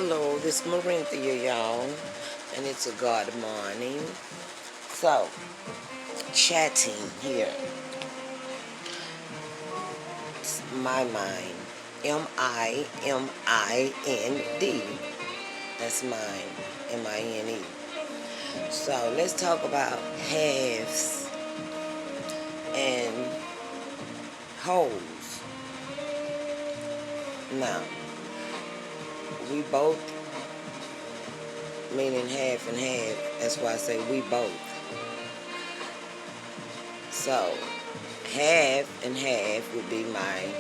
Hello, this is Marinthia, y'all, and it's a God morning. So, chatting here. It's my mind. M-I-M-I-N-D. That's mine. M-I-N-E. So, let's talk about halves and wholes. Now, we both, meaning half and half. That's why I say we both. So, half and half would be my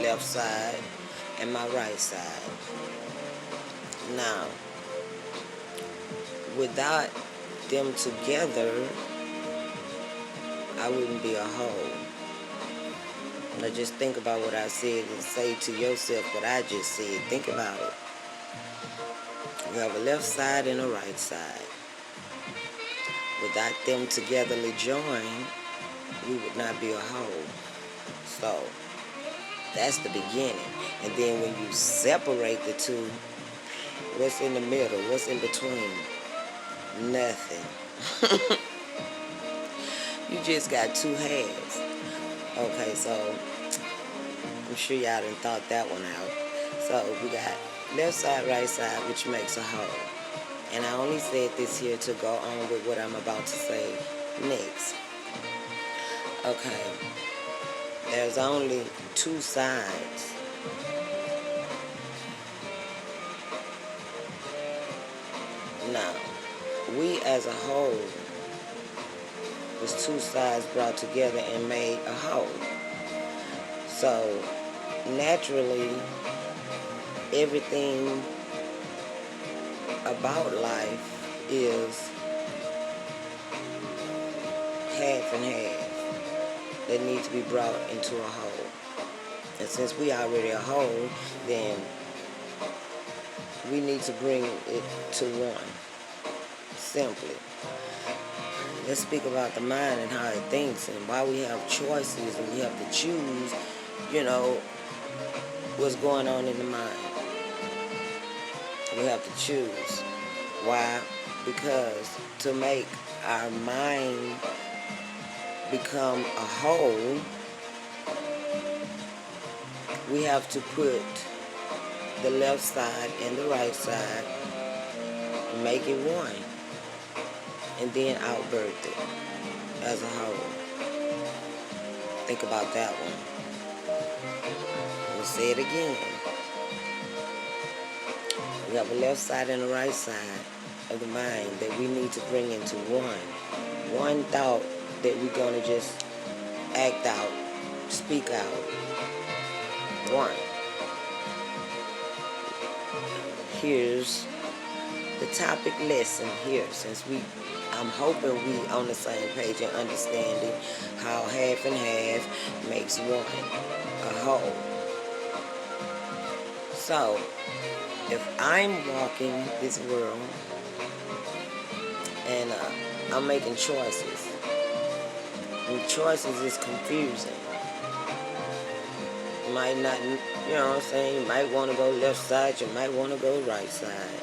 left side and my right side. Now, without them together, I wouldn't be a whole. Now just think about what I said and say to yourself what I just said. Think about it. You have a left side and a right side. Without them togetherly joined, we would not be a whole. So, that's the beginning. And then when you separate the two, what's in the middle? What's in between? Nothing. You just got two halves. Okay, so I'm sure y'all done thought that one out. So we got left side, right side, which makes a whole. And I only said this here to go on with what I'm about to say next. Okay, there's only two sides. Now, we as a whole was two sides brought together and made a whole. So, naturally, everything about life is half and half that need to be brought into a whole. And since we already a whole, then we need to bring it to one. Simply. Let's speak about the mind and how it thinks and why we have choices and we have to choose, what's going on in the mind. We have to choose. Why? Because to make our mind become a whole, we have to put the left side and the right side, make it one, and then outbirth it as a whole. Think about that one. We'll say it again. We have a left side and a right side of the mind that we need to bring into one. One thought that we're going to just act out, speak out. One. Here's the topic lesson here, since I'm hoping we on the same page and understanding how half and half makes one, a whole. So, if I'm walking this world and I'm making choices, and choices is confusing. You might not, you might want to go left side, you might want to go right side,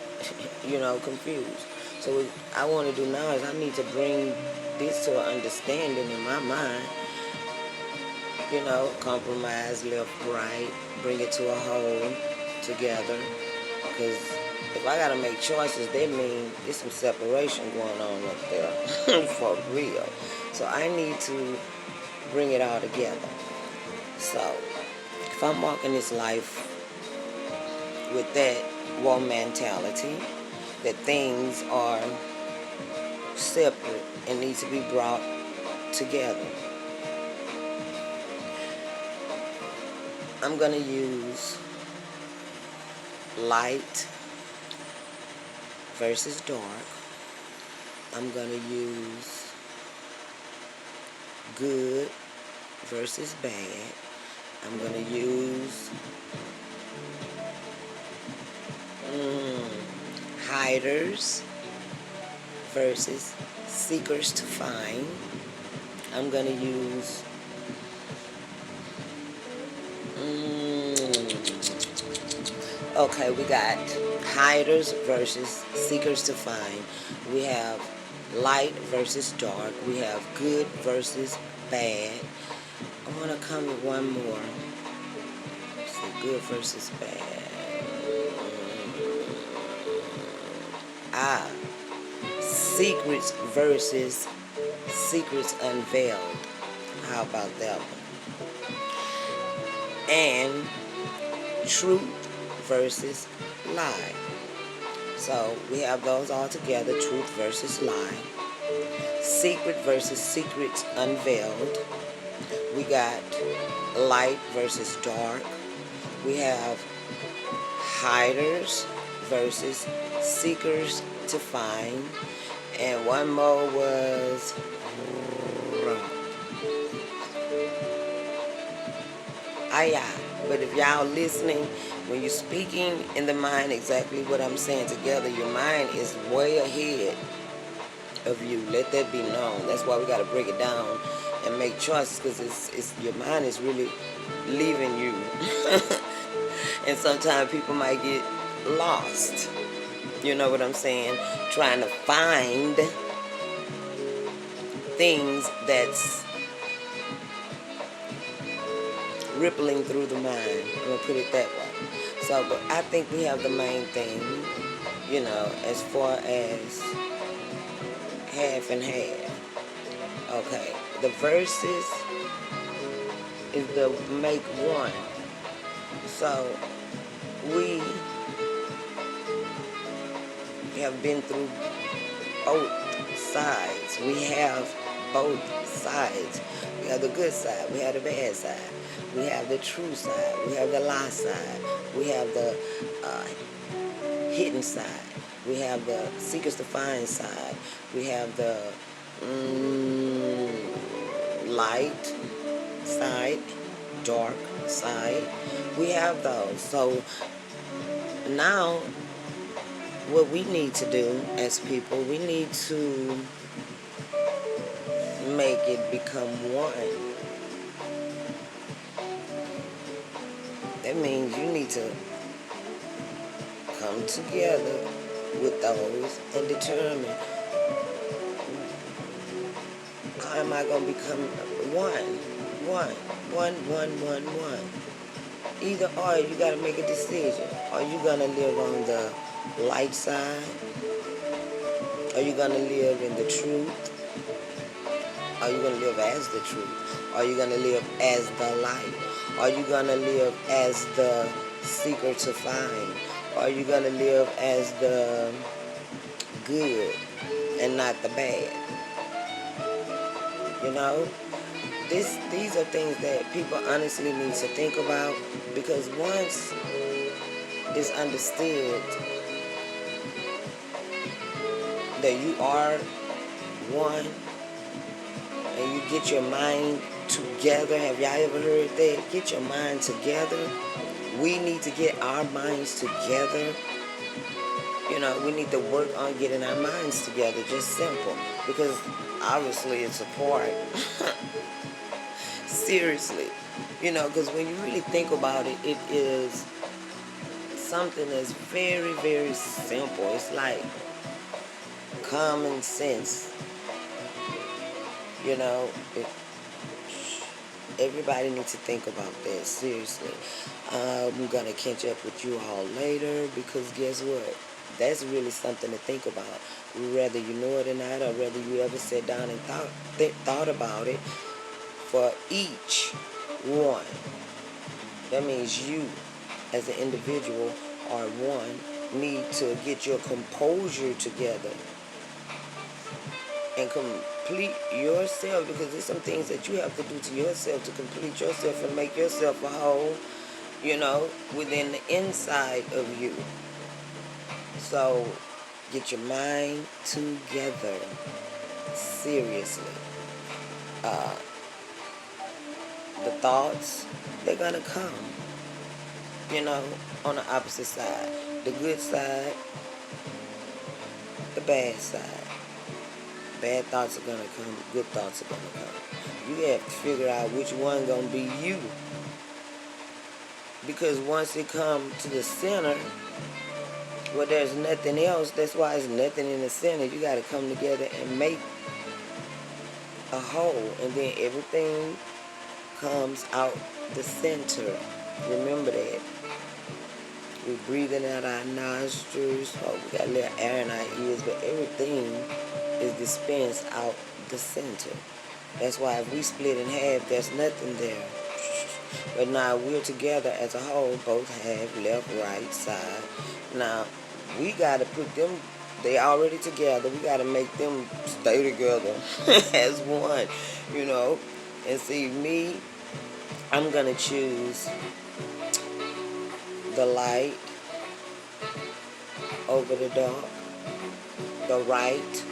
confused. So what I want to do now is I need to bring this to an understanding in my mind, compromise left, right, bring it to a whole together. Because if I got to make choices, that means there's some separation going on up there for real. So I need to bring it all together. So if I'm walking this life with that war mentality, that things are separate and need to be brought together, I'm going to use light versus dark. I'm going to use good versus bad. I'm going to use hiders versus seekers to find. I'm going to use Okay, we got hiders versus seekers to find. We have light versus dark. We have good versus bad. I want to come with one more. Let's see, good versus bad. Ah, secrets versus secrets unveiled. How about that one? And truth versus lie. So we have those all together, truth versus lie. Secret versus secrets unveiled. We got light versus dark. We have hiders versus seekers to find. And one more was but if y'all listening, when you're speaking in the mind exactly what I'm saying together, your mind is way ahead of you. Let that be known. That's why we got to break it down and make choices, because it's your mind is really leaving you. And sometimes people might get lost. You know what I'm saying? Trying to find things that's rippling through the mind. I'm going to put it that way. So, but I think we have the main thing, as far as half and half. Okay. The verses is the make one. So, we have been through both sides. We have both sides. We have the good side. We have the bad side. We have the true side. We have the lie side. We have the hidden side. We have the seekers to find side. We have the light side, dark side. We have those. So now what we need to do as people, we need to make it become one. That means you need to come together with those and determine, how am I going to become one? Either or, you got to make a decision. Are you going to live on the light side? Are you going to live in the truth? Are you going to live as the truth? Are you going to live as the light? Are you going to live as the seeker to find? Are you going to live as the good and not the bad? These are things that people honestly need to think about, because once it's understood that you are one, and you get your mind together. Have y'all ever heard that? Get your mind together. We need to get our minds together. We need to work on getting our minds together. Just simple. Because obviously it's a part. Seriously. Because when you really think about it, it is something that's very, very simple. It's like common sense. Everybody needs to think about that, seriously. I'm going to catch up with you all later, because guess what? That's really something to think about. Whether you know it or not, or whether you ever sat down and thought about it, for each one. That means you, as an individual, or one, need to get your composure together and complete yourself, because there's some things that you have to do to yourself to complete yourself and make yourself a whole, within the inside of you. So get your mind together. Seriously. The thoughts, they're going to come, on the opposite side. The good side, the bad side. Bad thoughts are going to come. Good thoughts are going to come. You have to figure out which one going to be you. Because once it comes to the center, well, there's nothing else. That's why it's nothing in the center. You got to come together and make a whole, and then everything comes out the center. Remember that. We're breathing out our nostrils. Oh, we got a little air in our ears, but everything is dispensed out the center. That's why if we split in half, there's nothing there. But now we're together as a whole, both half, left, right, side. Now, we got to put them, they already together. We got to make them stay together as one, you know. And see, me, I'm going to choose the light over the dark, the right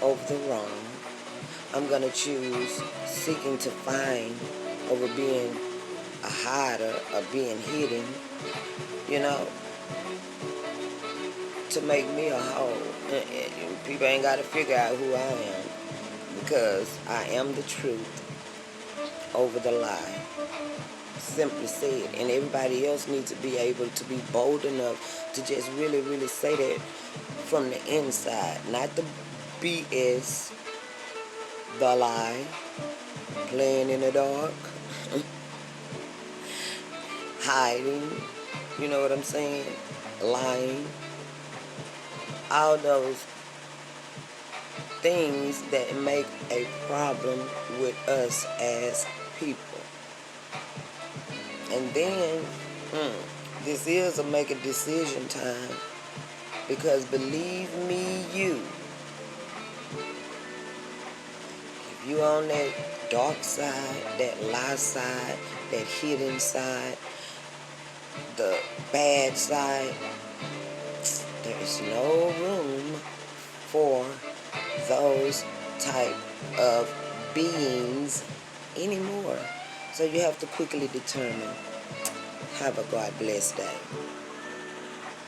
over the wrong. I'm going to choose seeking to find over being a hider or being hidden, you know, to make me a whole. And people ain't got to figure out who I am, because I am the truth over the lie. Simply said. And everybody else needs to be able to be bold enough to just really, really say that from the inside. Not the BS, the lie, playing in the dark, hiding, you know what I'm saying? Lying. All those things that make a problem with us as people. And then, this is a make a decision time, because believe me, if you on that dark side, that lie side, that hidden side, the bad side, there's no room for those type of beings anymore. So you have to quickly determine. Have a God bless day.